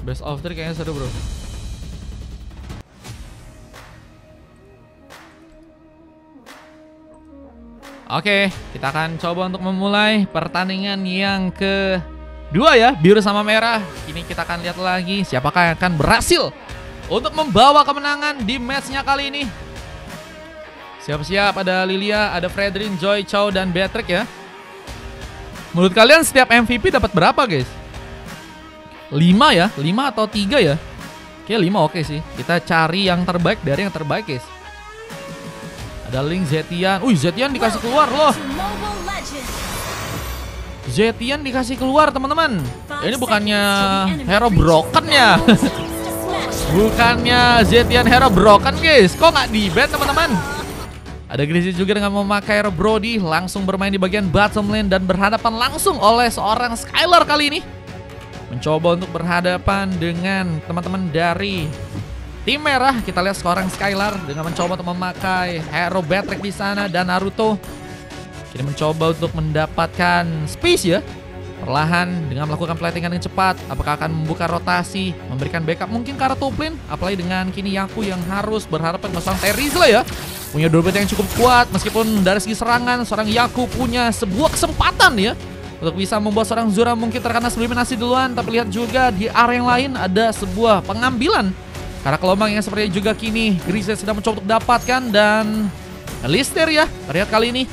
Best of 3 kayaknya seru bro. Oke, kita akan coba untuk memulai pertandingan yang kedua ya, biru sama merah. Ini kita akan lihat lagi siapakah yang akan berhasil untuk membawa kemenangan di matchnya kali ini. Siap-siap, ada Lilia, ada Fredrin, Joy, Chow, dan Beatrix ya. Menurut kalian setiap MVP dapat berapa guys? 5 ya? 5 atau 3 ya? Oke, 5 oke sih. Kita cari yang terbaik dari yang terbaik guys. Ada Link, Zetian. Zetian dikasih keluar loh. Zetian dikasih keluar teman-teman. Ini bukannya hero broken ya? Bukannya Zetian hero broken guys. Kok nggak di-ban teman-teman? Ada Grizzly juga dengan memakai hero Brody. Langsung bermain di bagian bottom lane dan berhadapan langsung oleh seorang Skylar kali ini. Mencoba untuk berhadapan dengan teman-teman dari tim merah. Kita lihat seorang Skylar dengan mencoba untuk memakai hero Beatrix di sana dan Naruto. Kini mencoba untuk mendapatkan space ya. Perlahan dengan melakukan platingan yang cepat. Apakah akan membuka rotasi, memberikan backup mungkin ke arah top lane. Apalagi dengan kini Yaku yang harus berhadapan dengan seorang Terizla ya. Punya double yang cukup kuat. Meskipun dari segi serangan seorang Yaku punya sebuah kesempatan ya untuk bisa membuat seorang Zura mungkin terkena eliminasi duluan. Tapi lihat juga di area yang lain ada sebuah pengambilan karena gelombang yang seperti juga kini Grizzly sedang mencoba untuk dapatkan. Dan Lister ya, terlihat kali ini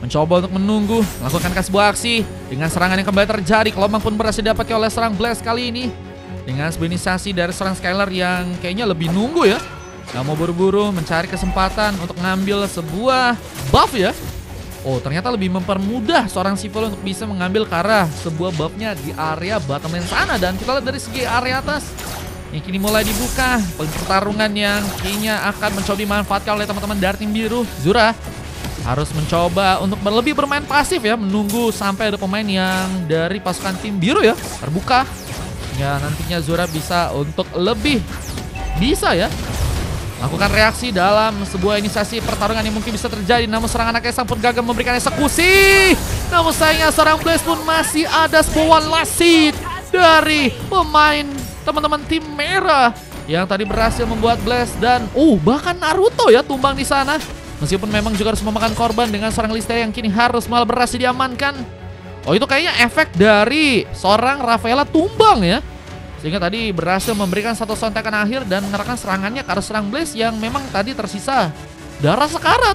mencoba untuk menunggu, melakukan sebuah aksi. Dengan serangan yang kembali terjadi, gelombang pun berhasil didapatkan oleh seorang Blast kali ini. Dengan inisiasi dari seorang Skylar yang kayaknya lebih nunggu ya. Gak mau buru-buru mencari kesempatan untuk ngambil sebuah buff ya. Ternyata lebih mempermudah seorang Sivol untuk bisa mengambil ke arah sebuah buffnya di area bottom lane sana. Dan kita lihat dari segi area atas yang kini mulai dibuka. Pertarungan yang kayaknya akan mencoba dimanfaatkan oleh teman-teman dari tim biru. Zura harus mencoba untuk lebih bermain pasif ya. Menunggu sampai ada pemain yang dari pasukan tim biru ya terbuka. Ya nantinya Zura bisa untuk lebih bisa ya lakukan reaksi dalam sebuah inisiasi pertarungan yang mungkin bisa terjadi. Namun serangan anak Esang pun gagal memberikan eksekusi. Namun sayangnya seorang Blaze pun masih ada sebuah lasit dari pemain teman-teman tim merah yang tadi berhasil membuat Blaze. Dan bahkan Naruto ya tumbang di sana. Meskipun memang juga harus memakan korban dengan seorang Lister yang kini harus malah berhasil diamankan. Itu kayaknya efek dari seorang Rafaela tumbang ya. Sehingga tadi berhasil memberikan satu sontakan akhir dan mengerahkan serangannya ke arah serang Blaze yang memang tadi tersisa darah sekarat.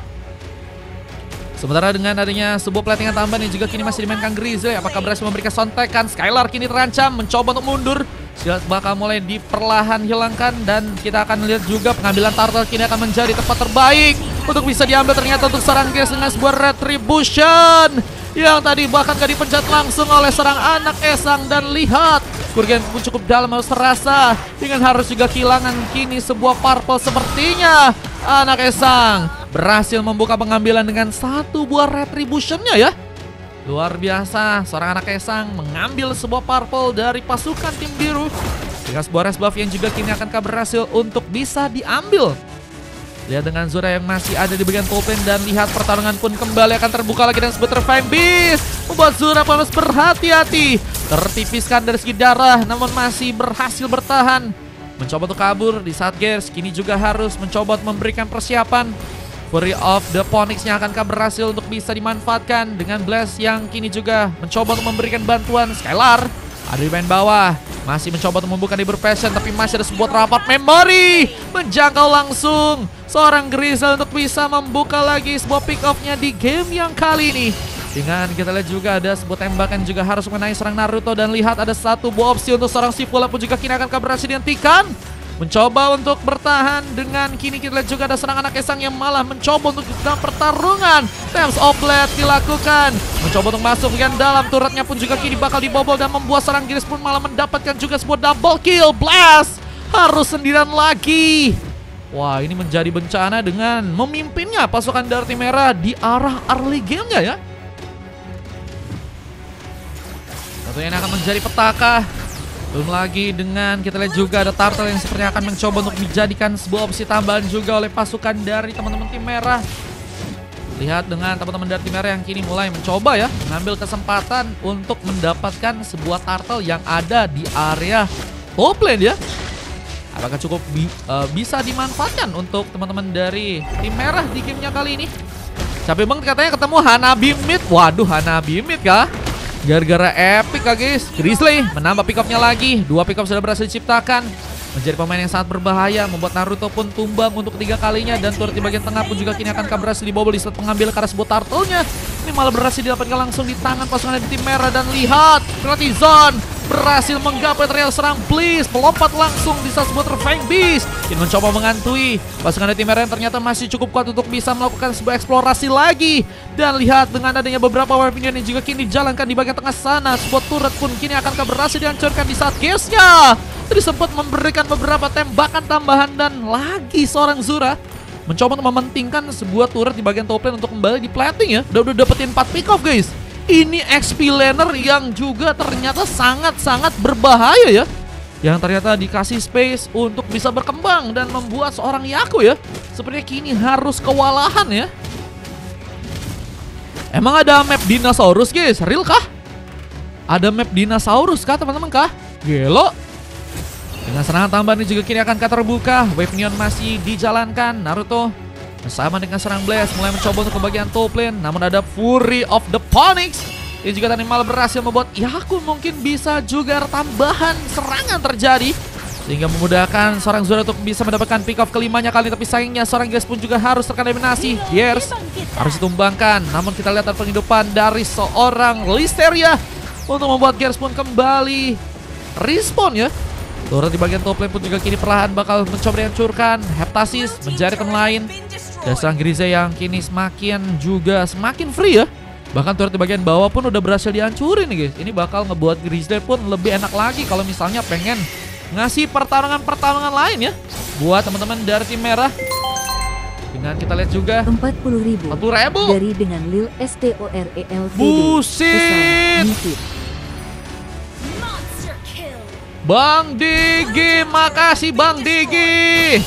Sementara dengan adanya sebuah platingan tambahan yang juga kini masih dimainkan Grizzly, apakah berhasil memberikan sontakan? Skylar kini terancam mencoba untuk mundur. Shield bakal mulai diperlahan hilangkan dan kita akan lihat juga pengambilan turtle kini akan menjadi tempat terbaik untuk bisa diambil ternyata untuk serang Gears dengan sebuah retribution yang tadi bahkan gak dipencet langsung oleh serang anak Esang. Dan lihat kerugian pun cukup dalam harus terasa dengan harus juga kehilangan kini sebuah purple. Sepertinya anak Esang berhasil membuka pengambilan dengan satu buah retributionnya ya. Luar biasa, seorang anak Esang mengambil sebuah purple dari pasukan tim biru dengan sebuah res buff yang juga kini akan berhasil untuk bisa diambil. Lihat dengan Zura yang masih ada di bagian top lane dan lihat pertarungan pun kembali akan terbuka lagi dan sebuah Fang Beast membuat Zura harus berhati-hati. Tertipiskan dari segi darah namun masih berhasil bertahan. Mencoba untuk kabur di saat Gears kini juga harus mencoba untuk memberikan persiapan. Fury of the Phoenix yang akan berhasil untuk bisa dimanfaatkan dengan Blast yang kini juga mencoba untuk memberikan bantuan. Skylar ada di main bawah, masih mencoba untuk membuka Neighbor Passion, tapi masih ada sebuah rapat memory menjangkau langsung seorang Grizzly untuk bisa membuka lagi sebuah pick off-nya di game yang kali ini. Dengan kita lihat juga ada sebuah tembakan juga harus mengenai serang Naruto. Dan lihat ada satu buah opsi untuk seorang Sivula pun juga kini akan berhasil dihentikan. Mencoba untuk bertahan dengan kini kita lihat juga ada serang anak Esang yang malah mencoba untuk dalam pertarungan. Thames of Blade dilakukan. Mencoba untuk masuk bagian dalam, turretnya pun juga kini bakal dibobol dan membuat serang Gears pun malah mendapatkan juga sebuah double kill. Blast harus sendirian lagi. Wah, ini menjadi bencana dengan memimpinnya pasukan dari tim merah di arah early game-nya ya. Tentunya ini akan menjadi petaka. Belum lagi dengan kita lihat juga ada turtle yang sepertinya akan mencoba untuk dijadikan sebuah opsi tambahan juga oleh pasukan dari teman-teman tim merah. Lihat dengan teman-teman dari tim merah yang kini mulai mencoba ya mengambil kesempatan untuk mendapatkan sebuah turtle yang ada di area top lane ya. Apakah cukup bisa dimanfaatkan untuk teman-teman dari tim merah di gamenya kali ini? Capek banget katanya ketemu Hanabi mid. Waduh, Hanabi mid kah? Gara-gara epic kah guys? Grizzly menambah pick up-nya lagi. 2 pick up sudah berhasil diciptakan. Menjadi pemain yang sangat berbahaya, membuat Naruto pun tumbang untuk 3 kalinya. Dan turret di bagian tengah pun juga kini akan berhasil dibobol di saat pengambil karena sebuah turtle-nya. Ini malah berhasil didapatkan langsung di tangan pasukan dari tim merah. Dan lihat, Gratizon berhasil menggapai trial serang Bliss, melompat langsung di saat sebuah Flying Beast. Ini mencoba mengantui pasukan dari tim merah yang ternyata masih cukup kuat untuk bisa melakukan sebuah eksplorasi lagi. Dan lihat dengan adanya beberapa weapon yang juga kini dijalankan di bagian tengah sana, sebuah turret pun kini akan berhasil dihancurkan di saat Gears-nya tadi sempat memberikan beberapa tembakan tambahan. Dan lagi seorang Zura mencoba untuk mementingkan sebuah turret di bagian top lane untuk kembali di plating ya. Udah dapetin 4 pick off guys. Ini XP laner yang juga ternyata sangat-sangat berbahaya ya. Yang ternyata dikasih space untuk bisa berkembang dan membuat seorang Yaku ya sepertinya kini harus kewalahan ya. Emang ada map dinosaurus guys? Real kah? Ada map dinosaurus kah teman-teman kah? Gelo. Dengan serangan tambahan ini juga kini akan terbuka. Wave Neon masih dijalankan. Naruto bersama dengan serang Blast mulai mencoba untuk ke bagian top lane. Namun ada Fury of the Phoenix. Ini juga tadi malah berhasil membuat Yaku mungkin bisa juga tambahan serangan terjadi. Sehingga memudahkan seorang Zora untuk bisa mendapatkan pick off kelimanya kali ini. Tapi sayangnya seorang Gears pun juga harus terkena eliminasi. Gears harus ditumbangkan. Namun kita lihat penghidupan dari seorang Listeria untuk membuat Gears pun kembali respawn ya. Turret di bagian top lane pun juga kini perlahan bakal mencoba dihancurkan. Heptasis menjadi item lain. Dan serang Grizzly yang kini semakin free ya. Bahkan turret di bagian bawah pun udah berhasil dihancurin nih guys. Ini bakal ngebuat Grizzly pun lebih enak lagi kalau misalnya pengen ngasih pertarungan lain ya buat teman-teman dari tim merah. Dengan kita lihat juga 40.000 dari dengan Lil STORELTD. Buset. Bang Digi, makasih Bang Digi.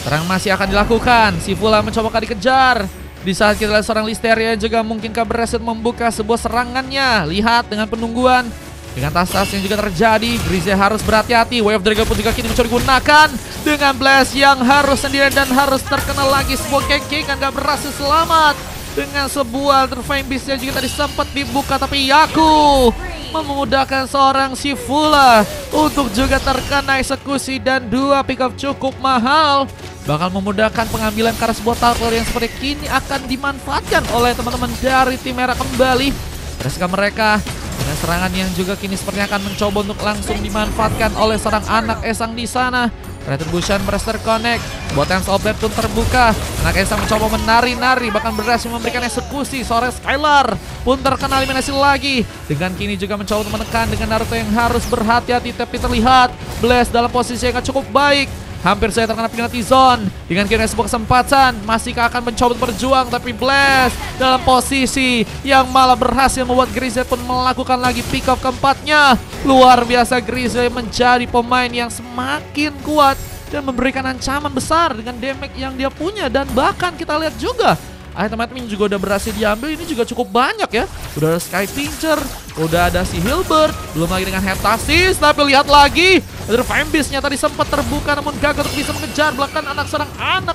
Serang masih akan dilakukan. Si Fula mencoba dikejar. Di saat kita lihat seorang Listeria juga mungkinkah berhasil membuka sebuah serangannya. Lihat dengan penungguan, dengan tas-tas yang juga terjadi. Grizzly harus berhati-hati. Wave Dragon pun juga kini mencoba digunakan. Dengan Blast yang harus sendirian dan harus terkena lagi. Sebuah kengking gak berhasil selamat. Dengan sebuah Flying Beast yang juga tadi sempat dibuka. Tapi Yaku memudahkan seorang Sifula untuk juga terkena eksekusi. Dan 2 pick up cukup mahal bakal memudahkan pengambilan karena sebuah turtle yang seperti kini akan dimanfaatkan oleh teman-teman dari tim merah kembali. Teruskan mereka dengan serangan yang juga kini sepertinya akan mencoba untuk langsung dimanfaatkan oleh seorang anak Esang di sana. Retribution Prester Connect. Buat Times of Blade pun terbuka. Anak Esang mencoba menari-nari, bahkan berhasil memberikan eksekusi. Seorang Skylar pun terkena eliminasi lagi. Dengan kini juga mencoba untuk menekan dengan Naruto yang harus berhati-hati. Tapi terlihat Blast dalam posisi yang cukup baik. Hampir saya terkena penalti zone. Dengan kira sebuah kesempatan, masihkah akan mencoba untuk berjuang. Tapi Blast dalam posisi yang malah berhasil membuat Grizzly pun melakukan lagi pick up keempatnya. Luar biasa, Grizzly menjadi pemain yang semakin kuat dan memberikan ancaman besar dengan damage yang dia punya. Dan bahkan kita lihat juga item-item ini juga udah berhasil diambil. Ini juga cukup banyak ya. Udah ada Sky Pincher, udah ada si Hilbert, belum lagi dengan Heptasis. Tapi lihat lagi, ada Flying Beast-nya tadi sempat terbuka namun gagal untuk bisa mengejar. Belakang anak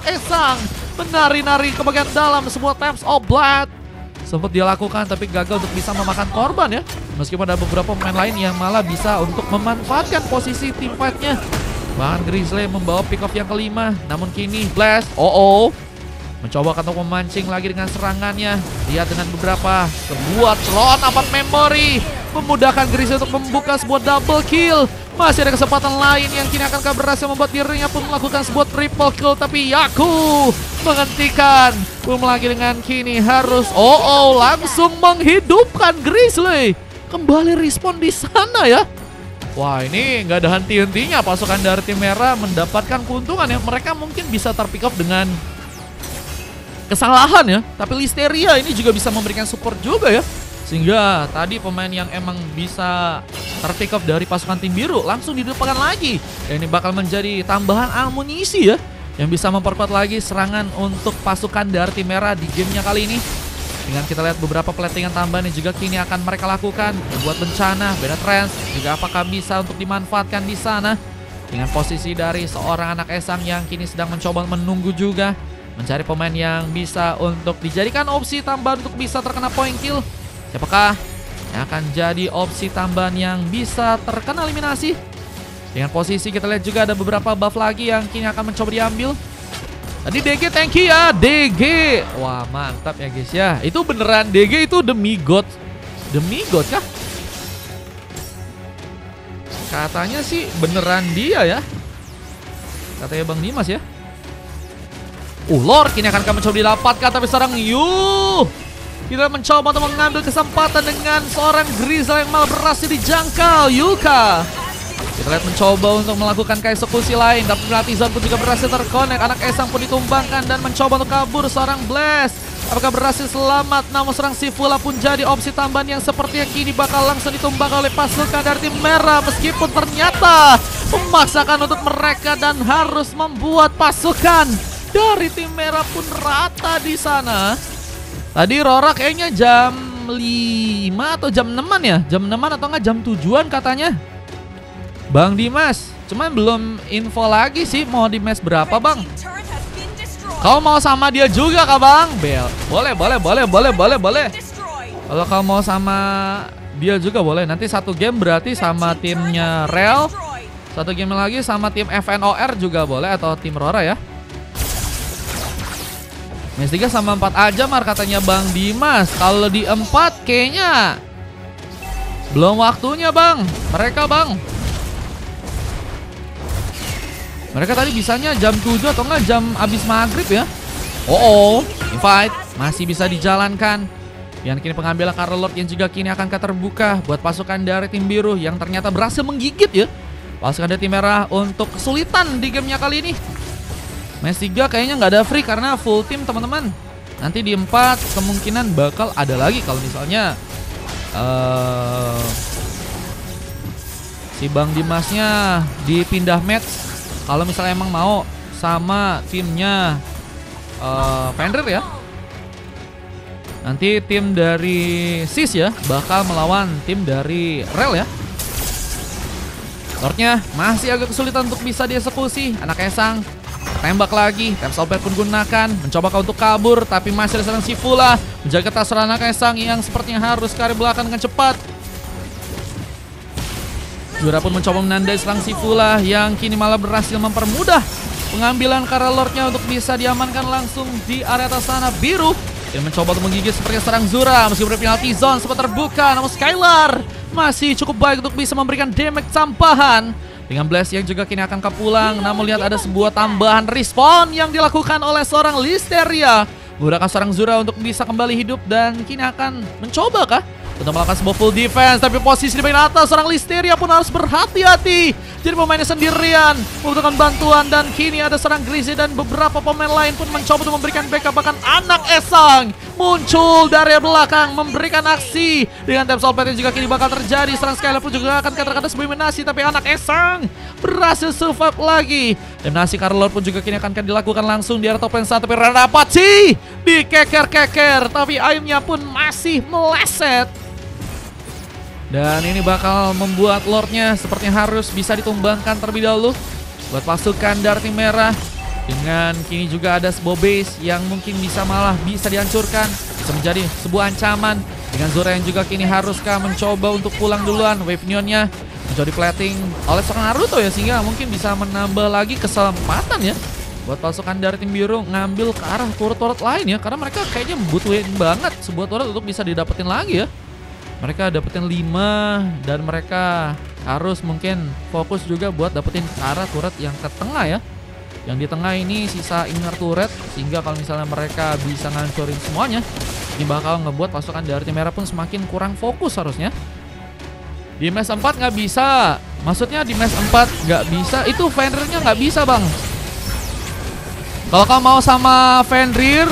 Esang menari-nari ke bagian dalam sebuah Times of Blood. Sempat dia lakukan tapi gagal untuk bisa memakan korban ya. Meskipun ada beberapa pemain lain yang malah bisa untuk memanfaatkan posisi team fight-nya. Bahkan Grizzly membawa pick off yang kelima. Namun kini Blast, mencoba untuk memancing lagi dengan serangannya. Lihat dengan beberapa sebuah celon apa memory memudahkan Grizzly untuk membuka sebuah double kill. Masih ada kesempatan lain yang kini akan berhasil membuat dirinya pun melakukan sebuah triple kill. Tapi Yaku menghentikan. Belum lagi dengan kini harus langsung menghidupkan Grizzly. Kembali respawn di sana ya. Wah, ini nggak ada henti-hentinya pasukan dari tim merah mendapatkan keuntungan ya. Mereka mungkin bisa terpick up dengan kesalahan ya, tapi Listeria ini juga bisa memberikan support juga ya. Sehingga tadi pemain yang emang bisa terpick up dari pasukan tim biru langsung didapatkan lagi. Dan ini bakal menjadi tambahan amunisi ya, yang bisa memperkuat lagi serangan untuk pasukan dari tim merah di gamenya kali ini. Dengan kita lihat beberapa platingan tambahan yang juga kini akan mereka lakukan. Membuat bencana, beda trans. Juga apakah bisa untuk dimanfaatkan di sana. Dengan posisi dari seorang anak esang yang kini sedang mencoba menunggu juga. Mencari pemain yang bisa untuk dijadikan opsi tambahan untuk bisa terkena point kill. Siapakah yang akan jadi opsi tambahan yang bisa terkena eliminasi? Dengan posisi kita lihat juga ada beberapa buff lagi yang kini akan mencoba diambil. Tadi DG tanky ya, DG. Wah mantap ya guys ya. Itu beneran DG itu demigod. Demigod kah? Katanya sih beneran dia ya. Katanya Bang Dimas ya. Lord kini akan kami mencoba didapatkan. Tapi sekarang kita mencoba untuk mengambil kesempatan dengan seorang Grizzle yang malah berhasil dijangkau. Yuka kita lihat mencoba untuk melakukan keeksekusi lain. Tapi Partizan pun juga berhasil terkonek. Anak esang pun ditumbangkan dan mencoba untuk kabur seorang Blast. Apakah berhasil selamat? Namun serang Sivula pun jadi opsi tambahan yang sepertinya kini bakal langsung ditumbangkan oleh pasukan dari tim merah. Meskipun ternyata memaksakan untuk mereka dan harus membuat pasukan dari tim merah pun rata di sana. Tadi Rora kayaknya jam 5 atau jam 6-an ya? Jam 6-an atau enggak jam 7-an katanya. Bang Dimas, cuman belum info lagi sih mau di match berapa bang. Kau mau sama dia juga kah bang? Boleh. Kalau kau mau sama dia juga boleh. Nanti satu game berarti sama timnya Real. Satu game lagi sama tim FNOR juga boleh atau tim Rora ya. Match 3 sama 4 aja Mar katanya Bang Dimas. Kalau di 4 kayaknya belum waktunya bang. Mereka tadi bisanya jam 7 atau enggak jam abis maghrib ya. Invite masih bisa dijalankan. Yang kini pengambilan Karl Lord yang juga kini akan terbuka buat pasukan dari tim biru yang ternyata berhasil menggigit ya pasukan dari tim merah untuk kesulitan di gamenya kali ini. Match 3 kayaknya nggak ada free karena full tim teman-teman. Nanti di 4 kemungkinan bakal ada lagi kalau misalnya si Bang Dimasnya dipindah match. Kalau misalnya emang mau sama timnya Fenrir ya. Nanti tim dari Sis ya bakal melawan tim dari Rel ya. Lordnya masih agak kesulitan untuk bisa dieksekusi. Anak esang tembak lagi. Tap Sober pun gunakan. Mencoba untuk kabur. Tapi masih ada serang Sivula. Menjaga tasaran anak esang yang sepertinya harus ke arah belakang dengan cepat. Juara pun mencoba menandai serang Sivula yang kini malah berhasil mempermudah pengambilan Karl Lordnya untuk bisa diamankan langsung di area atas sana biru. Dan mencoba untuk menggigit seperti serang Zura. Meskipun penalti zone sempat terbuka, namun Skylar masih cukup baik untuk bisa memberikan damage tambahan. Dengan Blast yang juga kini akan kepulang. Namun lihat ada sebuah tambahan respawn yang dilakukan oleh seorang Listeria. Menggunakan seorang Zura untuk bisa kembali hidup dan kini akan mencoba kah untuk melakukan sebuah full defense. Tapi posisi di bagian atas seorang Listeria pun harus berhati-hati. Jadi pemainnya sendirian membutuhkan bantuan. Dan kini ada seorang Grizzly dan beberapa pemain lain pun mencoba untuk memberikan backup. Bahkan anak esang muncul dari belakang memberikan aksi. Dengan tap soul yang juga kini bakal terjadi. Serang Skylar pun juga akan kata-kata sebuah eliminasi. Tapi anak esang berhasil survive lagi. Eliminasi Karl Lord pun juga kini akan dilakukan langsung di area top lane 1. Tapi Rada dapat sih dikeker-keker. Tapi aimnya pun masih meleset. Dan ini bakal membuat Lordnya sepertinya harus bisa ditumbangkan terlebih dahulu buat pasukan dari tim merah. Dengan kini juga ada sebuah base yang mungkin bisa malah bisa dihancurkan. Bisa menjadi sebuah ancaman. Dengan Zora yang juga kini haruskah mencoba untuk pulang duluan. Wave Neon-nya menjadi plating oleh seorang Naruto ya. Sehingga mungkin bisa menambah lagi kesempatan ya buat pasukan dari tim biru ngambil ke arah turret-turret lain ya. Karena mereka kayaknya butuhin banget sebuah turret untuk bisa didapetin lagi ya. Mereka dapetin 5 dan mereka harus mungkin fokus juga buat dapetin ke arah turret yang ke tengah ya. Yang di tengah ini sisa inner turret sehingga kalau misalnya mereka bisa ngancurin semuanya, ini bakal ngebuat pasukan dari tim merah pun semakin kurang fokus harusnya. Di match 4 nggak bisa, maksudnya di match 4 nggak bisa, itu Fenrirnya nggak bisa bang. Kalau kamu mau sama Fenrir,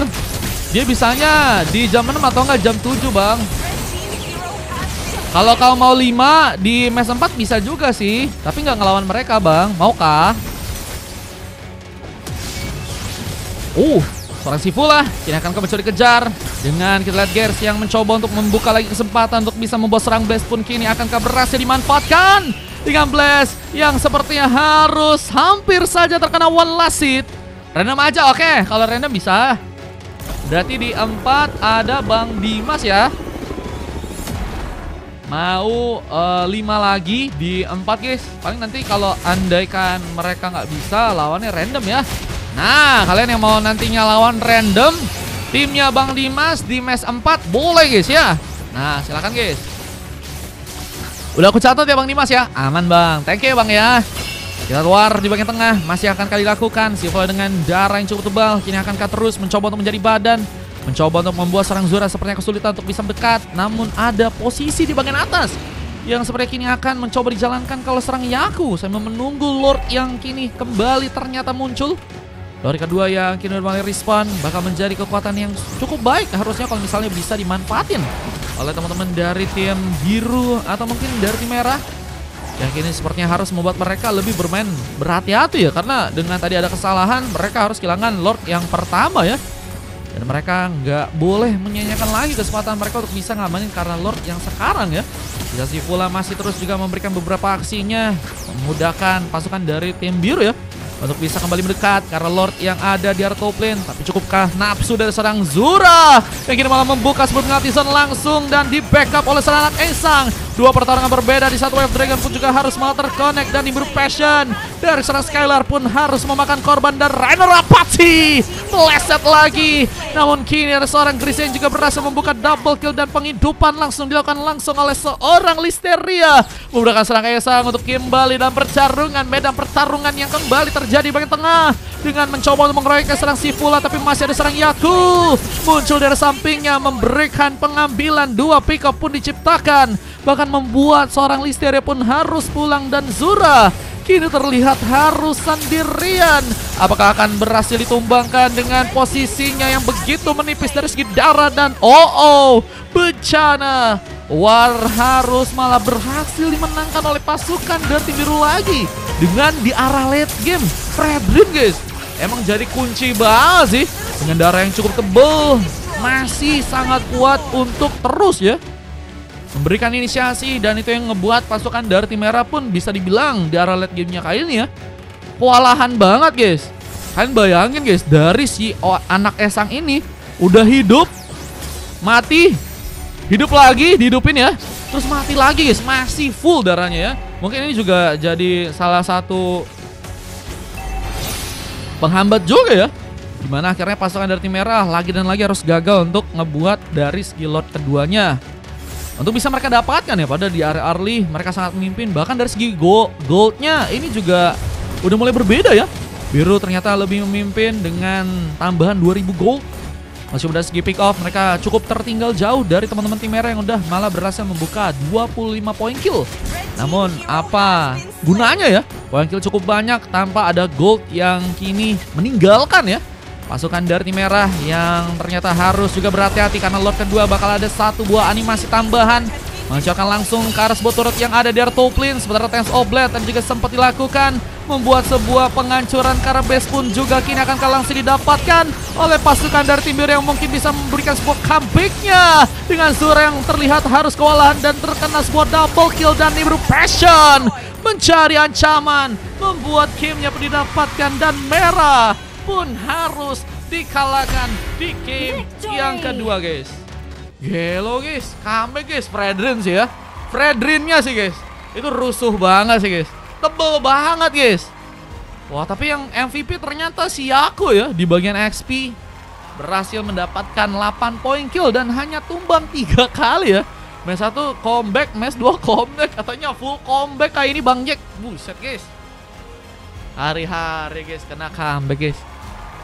dia bisanya di jam 6 atau nggak jam 7 bang. Kalau kau mau 5 di match 4 bisa juga sih. Tapi nggak ngelawan mereka bang. Maukah? Seorang Sivula. Kini akan coba dikejar. Dengan kita lihat Gears yang mencoba untuk membuka lagi kesempatan untuk bisa membawa serang Blaze pun kini akankah berhasil dimanfaatkan dengan Blaze yang sepertinya harus hampir saja terkena one last hit. Random aja, oke. Kalau random bisa. Berarti di 4 ada Bang Dimas ya. Mau 5 lagi di 4 guys. Paling nanti kalau andaikan mereka nggak bisa lawannya random ya. Nah, kalian yang mau nantinya lawan random, timnya Bang Dimas di match 4 boleh guys ya. Nah, silakan guys. Udah aku catat ya Bang Dimas ya. Aman Bang. Thank you Bang ya. Kita keluar di bagian tengah. Masih akan kali lakukan. Sivola dengan darah yang cukup tebal. Kini akankah terus mencoba untuk menjadi badan. Mencoba untuk membuat serang Zura sepertinya kesulitan untuk bisa mendekat. Namun ada posisi di bagian atas yang sepertinya kini akan mencoba dijalankan kalau serang Yaku. Sambil menunggu Lord yang kini kembali ternyata muncul. Lord kedua yang kini kembali respawn bakal menjadi kekuatan yang cukup baik harusnya kalau misalnya bisa dimanfaatin oleh teman-teman dari tim biru atau mungkin dari tim merah. Yang kini sepertinya harus membuat mereka lebih bermain berhati-hati ya. Karena dengan tadi ada kesalahan mereka harus kehilangan Lord yang pertama ya. Dan mereka nggak boleh menyanyiakan lagi kesempatan mereka untuk bisa ngamanin karena Lord yang sekarang ya. Sivola masih terus juga memberikan beberapa aksinya. Memudahkan pasukan dari tim biru ya. Untuk bisa kembali mendekat karena Lord yang ada di area top lane. Tapi cukupkah nafsu dari serang Zura yang kini malah membuka sebuah pengatisan langsung dan di backup oleh serang anak Esang. Dua pertarungan berbeda di satu wave Dragon pun juga harus malah terconnect dan diburu passion. Dari serang Skylar pun harus memakan korban dan Rainer Rapati meleset lagi. Namun kini ada seorang Gris yang juga berhasil membuka double kill dan penghidupan langsung dilakukan langsung oleh seorang Listeria. Memudahkan serang Esang untuk kembali dalam pertarungan medan pertarungan yang kembali terjadi bagian tengah. Dengan mencoba untuk mengeroyokkan serang Sivola tapi masih ada serang Yaku. Muncul dari sampingnya memberikan pengambilan dua pick up pun diciptakan. Bahkan membuat seorang Listeria pun harus pulang dan Zura kini terlihat harus sendirian. Apakah akan berhasil ditumbangkan dengan posisinya yang begitu menipis dari segi darah dan bencana. War harus malah berhasil dimenangkan oleh pasukan dari tim biru lagi. Dengan di arah late game, Fredrin guys emang jadi kunci banget sih. Dengan darah yang cukup tebal, masih sangat kuat untuk terus ya memberikan inisiasi. Dan itu yang ngebuat pasukan dari tim merah pun bisa dibilang di arah late gamenya kali ini ya kewalahan banget guys. Kalian bayangin guys, dari si anak Esang ini udah hidup, mati, hidup lagi, dihidupin ya, terus mati lagi guys, masih full darahnya ya. Mungkin ini juga jadi salah satu penghambat juga ya, dimana akhirnya pasukan dari tim merah lagi dan lagi harus gagal untuk ngebuat dari skill Lord keduanya untuk bisa mereka dapatkan ya. Padahal di area early mereka sangat memimpin. Bahkan dari segi goldnya ini juga udah mulai berbeda ya. Biru ternyata lebih memimpin dengan tambahan 2000 gold. Masih dari segi pick off mereka cukup tertinggal jauh dari teman-teman tim merah yang udah malah berhasil membuka 25 poin kill. Namun apa gunanya ya? Poin kill cukup banyak tanpa ada gold yang kini meninggalkan ya pasukan dari tim merah yang ternyata harus juga berhati-hati karena Lord kedua bakal ada satu buah animasi tambahan menunjukkan langsung ke arah sebuah turret yang ada di area top lane. Sementara Tense of Blade dan juga sempat dilakukan membuat sebuah penghancuran karena base pun juga kini akan langsung didapatkan oleh pasukan dari tim biru yang mungkin bisa memberikan sebuah comebacknya dengan Zura yang terlihat harus kewalahan dan terkena sebuah double kill dan diburu passion mencari ancaman membuat gamenya pun didapatkan dan merah pun harus dikalahkan di game yang kedua guys. Gelo guys, comeback guys, Fredrin sih ya. Fredrinnya sih guys, itu rusuh banget sih guys, tebel banget guys. Wah tapi yang MVP ternyata si Yaku ya di bagian XP. Berhasil mendapatkan 8 poin kill dan hanya tumbang 3 kali ya. Match 1 comeback, match 2 comeback, katanya full comeback kayak ini Bang Jack. Buset guys, hari-hari guys kena comeback guys.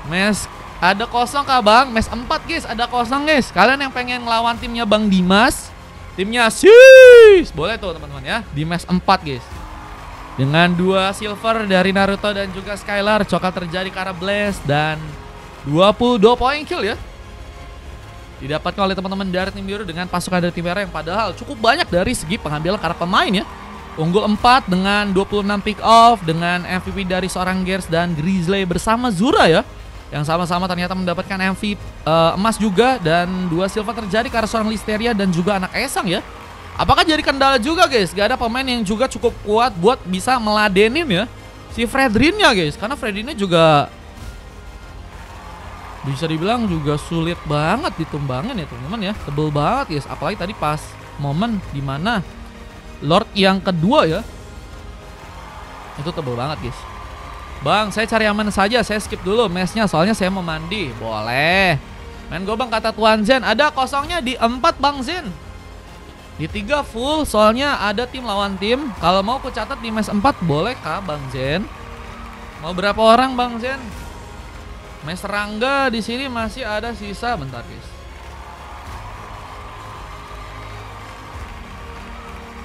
Match ada kosong kah Bang? Match 4 guys, ada kosong guys. Kalian yang pengen ngelawan timnya Bang Dimas, timnya Sis, boleh tuh teman-teman ya di match 4 guys. Dengan 2 silver dari Naruto dan juga Skylar, coklat terjadi ke arah Blaze dan 22 poin kill ya didapatkan oleh teman-teman dari tim biru dengan pasukan dari tim merah yang padahal cukup banyak dari segi pengambilan karakter pemain ya. Unggul 4 dengan 26 pick off dengan MVP dari seorang Gears dan Grizzly bersama Zura ya. yang sama-sama ternyata mendapatkan MVP emas juga, dan 2 silver terjadi karena seorang Listeria dan juga anak Esang ya. Apakah jadi kendala juga guys? Gak ada pemain yang juga cukup kuat buat bisa meladenin ya si Fredrinnya guys. Karena Fredrinnya juga bisa dibilang juga sulit banget ditumbangin ya teman-teman ya. Tebel banget guys. Apalagi tadi pas momen dimana Lord yang kedua ya, itu tebel banget guys. Bang, saya cari aman saja. Saya skip dulu matchnya soalnya saya mau mandi. Boleh. Main gue bang, kata Tuan Zen. Ada kosongnya di 4 Bang Zen. Di 3 full, soalnya ada tim lawan tim. Kalau mau ku catat di match 4 boleh kah Bang Zen? Mau berapa orang Bang Zen? Match Rangga di sini masih ada sisa, bentar guys.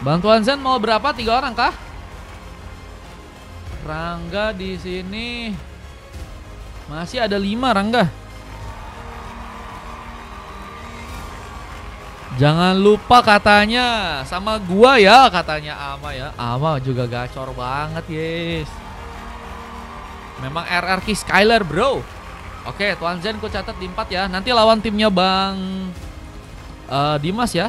Bang Tuan Zen mau berapa? 3 orang kah? Rangga di sini masih ada 5 Rangga. Jangan lupa katanya sama gua ya, katanya Ama ya. Ama juga gacor banget guys. Memang RRQ Skyler bro. Oke, Tuan Zen ku catat di 4 ya. Nanti lawan timnya Bang Dimas ya.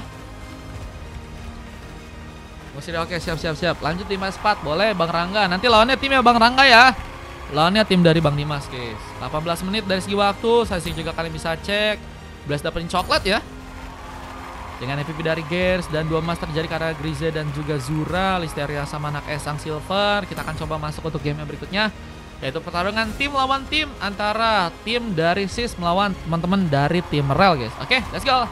Oke, siap. Lanjut di match 4 boleh Bang Rangga. Nanti lawannya timnya Bang Rangga ya. Lawannya tim dari Bang Dimas guys. 18 menit dari segi waktu. Saya sih juga kalian bisa cek. Blast dapetin coklat ya. Dengan MVP dari Gears dan 2 emas terjadi karena Grize dan juga Zura, Listeria sama anak Esang Silver. Kita akan coba masuk untuk game yang berikutnya, yaitu pertarungan tim lawan tim antara tim dari SIS melawan teman-teman dari tim Rel guys. Oke, let's go.